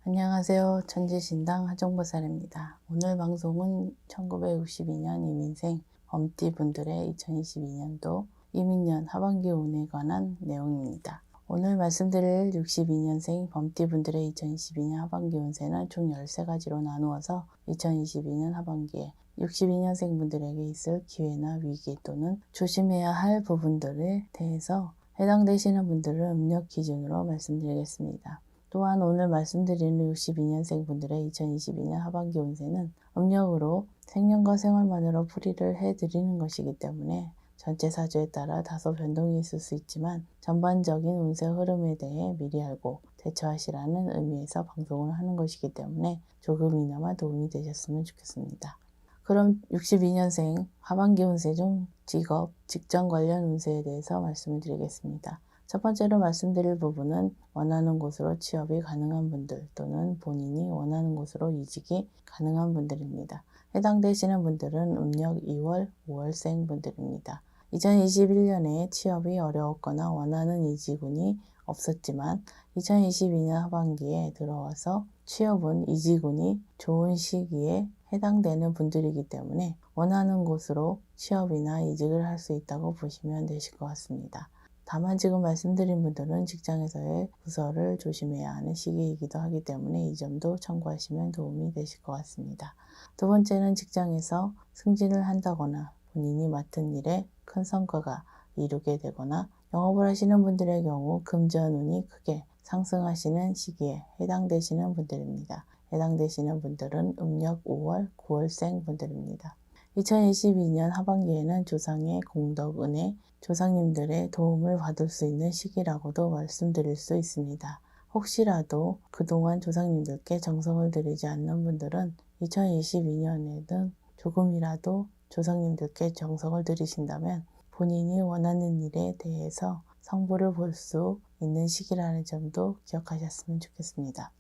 안녕하세요. 천지신당 하정보살입니다. 오늘 방송은 1962년 이민생 범띠분들의 2022년도 이민년 하반기 운에 관한 내용입니다. 오늘 말씀드릴 62년생 범띠분들의 2022년 하반기 운세는 총 13가지로 나누어서 2022년 하반기에 62년생 분들에게 있을 기회나 위기 또는 조심해야 할 부분들에 대해서 해당되시는 분들을 음력 기준으로 말씀드리겠습니다. 또한 오늘 말씀드리는 62년생 분들의 2022년 하반기 운세는 음력으로 생년과 생활만으로 풀이를 해드리는 것이기 때문에 전체 사주에 따라 다소 변동이 있을 수 있지만 전반적인 운세 흐름에 대해 미리 알고 대처하시라는 의미에서 방송을 하는 것이기 때문에 조금이나마 도움이 되셨으면 좋겠습니다. 그럼 62년생 하반기 운세 중 직업, 직장 관련 운세에 대해서 말씀을 드리겠습니다. 첫 번째로 말씀드릴 부분은 원하는 곳으로 취업이 가능한 분들 또는 본인이 원하는 곳으로 이직이 가능한 분들입니다. 해당되시는 분들은 음력 2월, 5월생 분들입니다. 2021년에 취업이 어려웠거나 원하는 이직운이 없었지만 2022년 하반기에 들어와서 취업운, 이직운이 좋은 시기에 해당되는 분들이기 때문에 원하는 곳으로 취업이나 이직을 할 수 있다고 보시면 되실 것 같습니다. 다만 지금 말씀드린 분들은 직장에서의 부서를 조심해야 하는 시기이기도 하기 때문에 이 점도 참고하시면 도움이 되실 것 같습니다. 두 번째는 직장에서 승진을 한다거나 본인이 맡은 일에 큰 성과가 이루게 되거나 영업을 하시는 분들의 경우 금전운이 크게 상승하시는 시기에 해당되시는 분들입니다. 해당되시는 분들은 음력 5월, 9월생 분들입니다. 2022년 하반기에는 조상의 공덕, 은혜, 조상님들의 도움을 받을 수 있는 시기라고도 말씀드릴 수 있습니다. 혹시라도 그동안 조상님들께 정성을 들이지 않는 분들은 2022년에는 조금이라도 조상님들께 정성을 들이신다면 본인이 원하는 일에 대해서 성부를 볼 수 있는 시기라는 점도 기억하셨으면 좋겠습니다.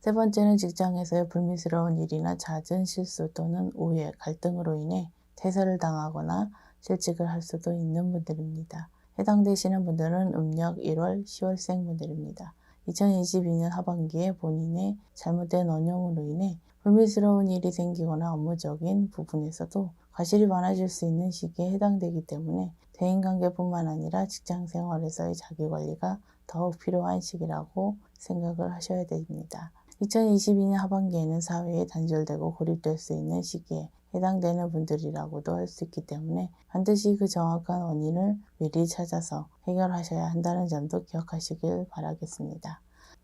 세 번째는 직장에서의 불미스러운 일이나 잦은 실수 또는 오해, 갈등으로 인해 퇴사를 당하거나 실직을 할 수도 있는 분들입니다. 해당되시는 분들은 음력 1월, 10월생 분들입니다. 2022년 하반기에 본인의 잘못된 언행으로 인해 불미스러운 일이 생기거나 업무적인 부분에서도 과실이 많아질 수 있는 시기에 해당되기 때문에 대인관계뿐만 아니라 직장생활에서의 자기관리가 더욱 필요한 시기라고 생각을 하셔야 됩니다. 2022년 하반기에는 사회에 단절되고 고립될 수 있는 시기에 해당되는 분들이라고도 할 수 있기 때문에 반드시 그 정확한 원인을 미리 찾아서 해결하셔야 한다는 점도 기억하시길 바라겠습니다.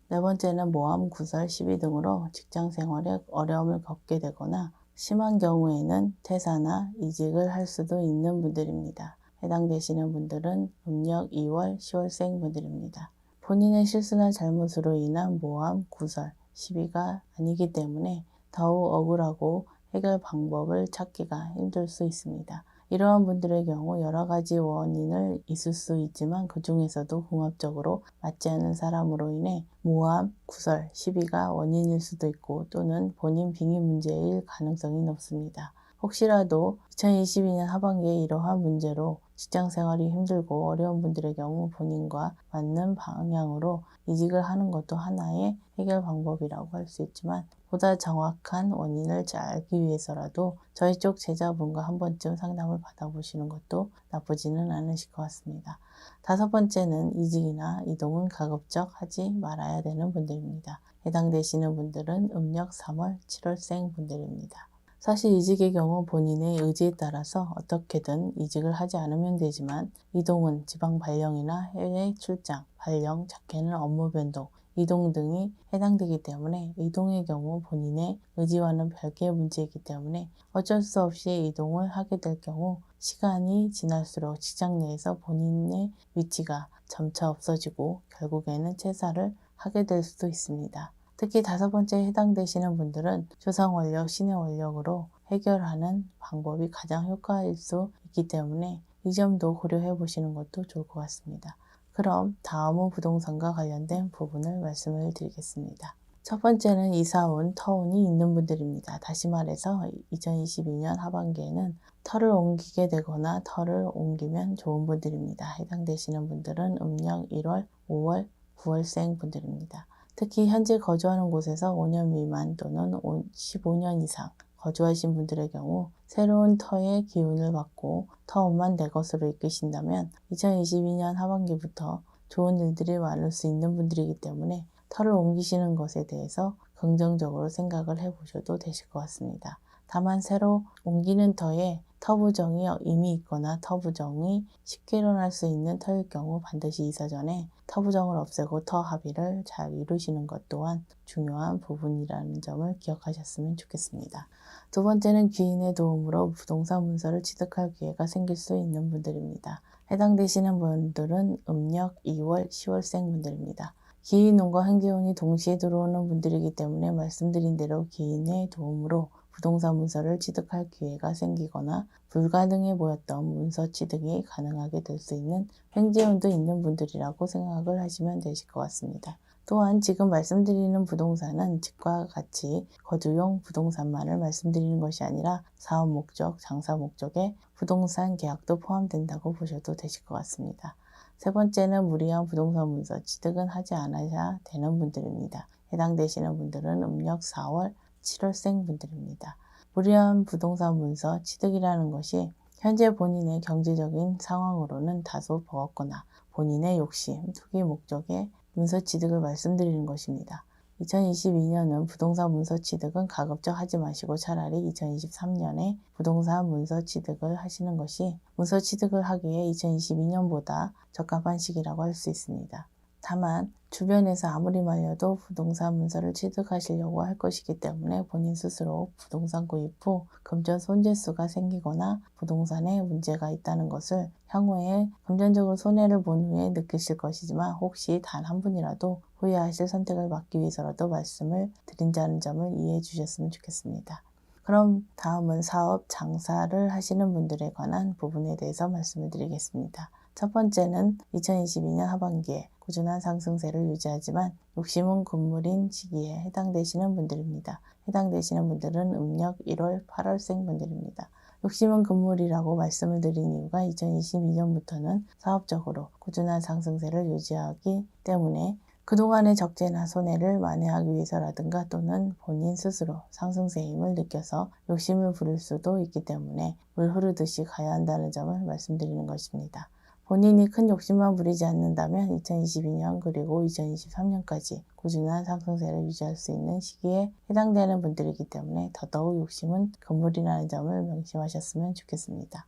네 번째는 모함, 구설, 시비 등으로 직장 생활에 어려움을 겪게 되거나 심한 경우에는 퇴사나 이직을 할 수도 있는 분들입니다. 해당되시는 분들은 음력 2월, 10월생 분들입니다. 본인의 실수나 잘못으로 인한 모함, 구설, 시비가 아니기 때문에 더욱 억울하고 해결 방법을 찾기가 힘들 수 있습니다. 이러한 분들의 경우 여러 가지 원인을 있을 수 있지만 그 중에서도 궁합적으로 맞지 않는 사람으로 인해 모함, 구설, 시비가 원인일 수도 있고 또는 본인 빙의 문제일 가능성이 높습니다. 혹시라도 2022년 하반기에 이러한 문제로 직장 생활이 힘들고 어려운 분들의 경우 본인과 맞는 방향으로 이직을 하는 것도 하나의 해결 방법이라고 할 수 있지만 보다 정확한 원인을 잘 알기 위해서라도 저희 쪽 제자분과 한 번쯤 상담을 받아보시는 것도 나쁘지는 않으실 것 같습니다. 다섯 번째는 이직이나 이동은 가급적 하지 말아야 되는 분들입니다. 해당되시는 분들은 음력 3월, 7월생 분들입니다. 사실 이직의 경우 본인의 의지에 따라서 어떻게든 이직을 하지 않으면 되지만 이동은 지방 발령이나 해외 출장, 발령, 작게는 업무 변동, 이동 등이 해당되기 때문에 이동의 경우 본인의 의지와는 별개의 문제이기 때문에 어쩔 수 없이 이동을 하게 될 경우 시간이 지날수록 직장 내에서 본인의 위치가 점차 없어지고 결국에는 퇴사를 하게 될 수도 있습니다. 특히 다섯 번째에 해당되시는 분들은 조상 원력, 신의 원력으로 해결하는 방법이 가장 효과일 수 있기 때문에 이 점도 고려해 보시는 것도 좋을 것 같습니다. 그럼 다음은 부동산과 관련된 부분을 말씀을 드리겠습니다. 첫 번째는 이사운, 터운이 있는 분들입니다. 다시 말해서 2022년 하반기에는 터를 옮기게 되거나 터를 옮기면 좋은 분들입니다. 해당되시는 분들은 음력 1월, 5월, 9월생 분들입니다. 특히 현재 거주하는 곳에서 5년 미만 또는 15년 이상 거주하신 분들의 경우 새로운 터의 기운을 받고 터운만 내 것으로 이끄신다면 2022년 하반기부터 좋은 일들이 많을 수 있는 분들이기 때문에 터를 옮기시는 것에 대해서 긍정적으로 생각을 해보셔도 되실 것 같습니다. 다만 새로 옮기는 터에 터 부정이 이미 있거나 터 부정이 쉽게 일어날 수 있는 터일 경우 반드시 이사 전에 터 부정을 없애고 터 합의를 잘 이루시는 것 또한 중요한 부분이라는 점을 기억하셨으면 좋겠습니다. 두 번째는 귀인의 도움으로 부동산 문서를 취득할 기회가 생길 수 있는 분들입니다. 해당되시는 분들은 음력 2월, 10월생 분들입니다. 기인운과 행재운이 동시에 들어오는 분들이기 때문에 말씀드린 대로 기인의 도움으로 부동산 문서를 취득할 기회가 생기거나 불가능해 보였던 문서 취득이 가능하게 될 수 있는 행재운도 있는 분들이라고 생각을 하시면 되실 것 같습니다. 또한 지금 말씀드리는 부동산은 집과 같이 거주용 부동산만을 말씀드리는 것이 아니라 사업 목적, 장사 목적에 부동산 계약도 포함된다고 보셔도 되실 것 같습니다. 세 번째는 무리한 부동산 문서 취득은 하지 않아야 되는 분들입니다. 해당되시는 분들은 음력 4월, 7월생 분들입니다. 무리한 부동산 문서 취득이라는 것이 현재 본인의 경제적인 상황으로는 다소 버겁거나 본인의 욕심, 투기 목적의 문서 취득을 말씀드리는 것입니다. 2022년은 부동산 문서 취득은 가급적 하지 마시고 차라리 2023년에 부동산 문서 취득을 하시는 것이 문서 취득을 하기에 2022년보다 적합한 시기라고 할 수 있습니다. 다만 주변에서 아무리 말려도 부동산 문서를 취득하시려고 할 것이기 때문에 본인 스스로 부동산 구입 후 금전 손재수가 생기거나 부동산에 문제가 있다는 것을 향후에 금전적으로 손해를 본 후에 느끼실 것이지만 혹시 단 한 분이라도 후회하실 선택을 막기 위해서라도 말씀을 드린다는 점을 이해해 주셨으면 좋겠습니다. 그럼 다음은 사업, 장사를 하시는 분들에 관한 부분에 대해서 말씀을 드리겠습니다. 첫 번째는 2022년 하반기에 꾸준한 상승세를 유지하지만 욕심은 금물인 시기에 해당되시는 분들입니다. 해당되시는 분들은 음력 1월, 8월생 분들입니다. 욕심은 금물이라고 말씀을 드린 이유가 2022년부터는 사업적으로 꾸준한 상승세를 유지하기 때문에 그동안의 적재나 손해를 만회하기 위해서라든가 또는 본인 스스로 상승세의 힘을 느껴서 욕심을 부릴 수도 있기 때문에 물 흐르듯이 가야 한다는 점을 말씀드리는 것입니다. 본인이 큰 욕심만 부리지 않는다면 2022년 그리고 2023년까지 꾸준한 상승세를 유지할 수 있는 시기에 해당되는 분들이기 때문에 더더욱 욕심은 금물이라는 점을 명심하셨으면 좋겠습니다.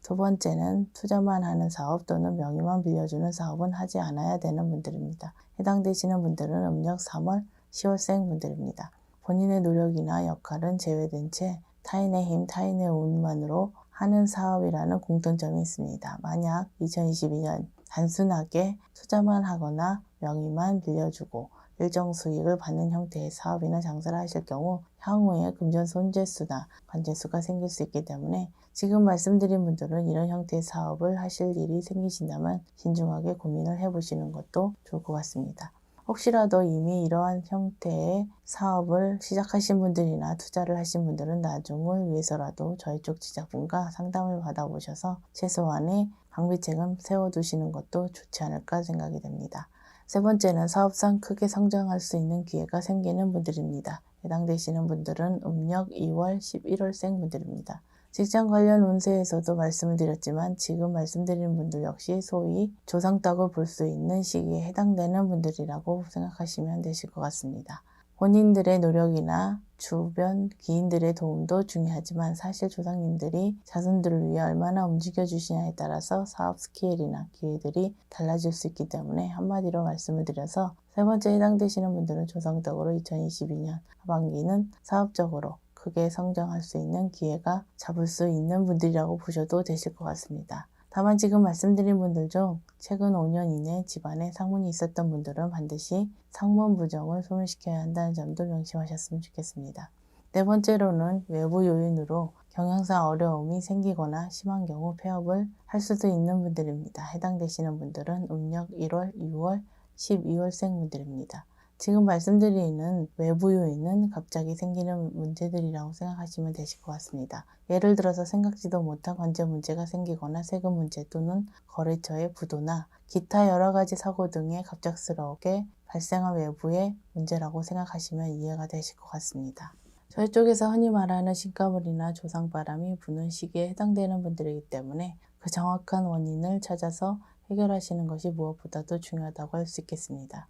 두 번째는 투자만 하는 사업 또는 명의만 빌려주는 사업은 하지 않아야 되는 분들입니다. 해당되시는 분들은 음력 3월, 10월생 분들입니다. 본인의 노력이나 역할은 제외된 채 타인의 힘, 타인의 운만으로 하는 사업이라는 공통점이 있습니다. 만약 2022년 단순하게 투자만 하거나 명의만 빌려주고 일정 수익을 받는 형태의 사업이나 장사를 하실 경우 향후에 금전 손재수나 관재수가 생길 수 있기 때문에 지금 말씀드린 분들은 이런 형태의 사업을 하실 일이 생기신다면 신중하게 고민을 해보시는 것도 좋을 것 같습니다. 혹시라도 이미 이러한 형태의 사업을 시작하신 분들이나 투자를 하신 분들은 나중을 위해서라도 저희 쪽 제작분과 상담을 받아보셔서 최소한의 방비책은 세워두시는 것도 좋지 않을까 생각이 됩니다. 세 번째는 사업상 크게 성장할 수 있는 기회가 생기는 분들입니다. 해당되시는 분들은 음력 2월, 11월생 분들입니다. 직장 관련 운세에서도 말씀을 드렸지만 지금 말씀드리는 분들 역시 소위 조상덕을 볼 수 있는 시기에 해당되는 분들이라고 생각하시면 되실 것 같습니다. 본인들의 노력이나 주변 기인들의 도움도 중요하지만 사실 조상님들이 자손들을 위해 얼마나 움직여 주시냐에 따라서 사업 스케일이나 기회들이 달라질 수 있기 때문에 한마디로 말씀을 드려서 세 번째 해당되시는 분들은 조상덕으로 2022년 하반기는 사업적으로 크게 성장할 수 있는 기회가 잡을 수 있는 분들이라고 보셔도 되실 것 같습니다. 다만 지금 말씀드린 분들 중 최근 5년 이내 집안에 상문이 있었던 분들은 반드시 상문 부정을 소멸시켜야 한다는 점도 명심하셨으면 좋겠습니다. 네 번째로는 외부 요인으로 경영상 어려움이 생기거나 심한 경우 폐업을 할 수도 있는 분들입니다. 해당되시는 분들은 음력 1월, 6월, 12월생 분들입니다. 지금 말씀드리는 외부 요인은 갑자기 생기는 문제들이라고 생각하시면 되실 것 같습니다. 예를 들어서 생각지도 못한 관제 문제가 생기거나 세금 문제 또는 거래처의 부도나 기타 여러 가지 사고 등에 갑작스럽게 발생한 외부의 문제라고 생각하시면 이해가 되실 것 같습니다. 저희 쪽에서 흔히 말하는 신가물이나 조상바람이 부는 시기에 해당되는 분들이기 때문에 그 정확한 원인을 찾아서 해결하시는 것이 무엇보다도 중요하다고 할 수 있겠습니다.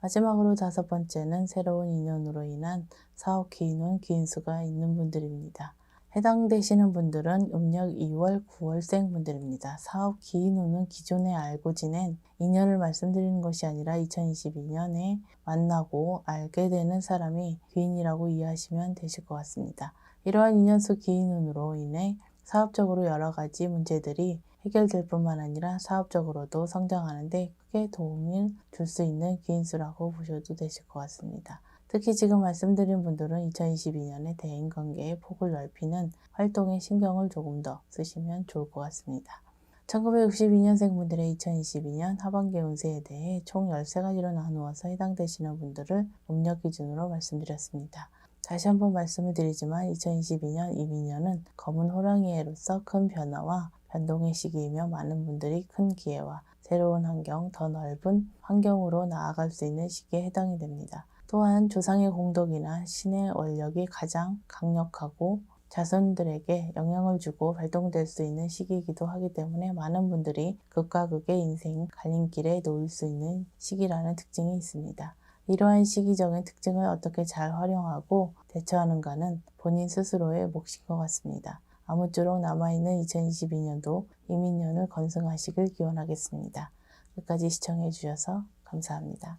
마지막으로 5번째는 새로운 인연으로 인한 사업 기인운, 기인수가 있는 분들입니다. 해당되시는 분들은 음력 2월, 9월생 분들입니다. 사업 기인운은 기존에 알고 지낸 인연을 말씀드리는 것이 아니라 2022년에 만나고 알게 되는 사람이 기인이라고 이해하시면 되실 것 같습니다. 이러한 인연수 기인운으로 인해 사업적으로 여러 가지 문제들이 해결될 뿐만 아니라 사업적으로도 성장하는 데 크게 도움을 줄 수 있는 기인수라고 보셔도 되실 것 같습니다. 특히 지금 말씀드린 분들은 2022년에 대인관계의 폭을 넓히는 활동에 신경을 조금 더 쓰시면 좋을 것 같습니다. 1962년생 분들의 2022년 하반기 운세에 대해 총 13가지로 나누어서 해당되시는 분들을 음력 기준으로 말씀드렸습니다. 다시 한번 말씀을 드리지만 2022년 이민년은 검은 호랑이의 해로서 큰 변화와 변동의 시기이며 많은 분들이 큰 기회와 새로운 환경, 더 넓은 환경으로 나아갈 수 있는 시기에 해당이 됩니다. 또한 조상의 공덕이나 신의 원력이 가장 강력하고 자손들에게 영향을 주고 발동될 수 있는 시기이기도 하기 때문에 많은 분들이 극과 극의 인생 갈림길에 놓일 수 있는 시기라는 특징이 있습니다. 이러한 시기적인 특징을 어떻게 잘 활용하고 대처하는가는 본인 스스로의 몫인 것 같습니다. 아무쪼록 남아있는 2022년도 이민년을 건승하시길 기원하겠습니다. 끝까지 시청해 주셔서 감사합니다.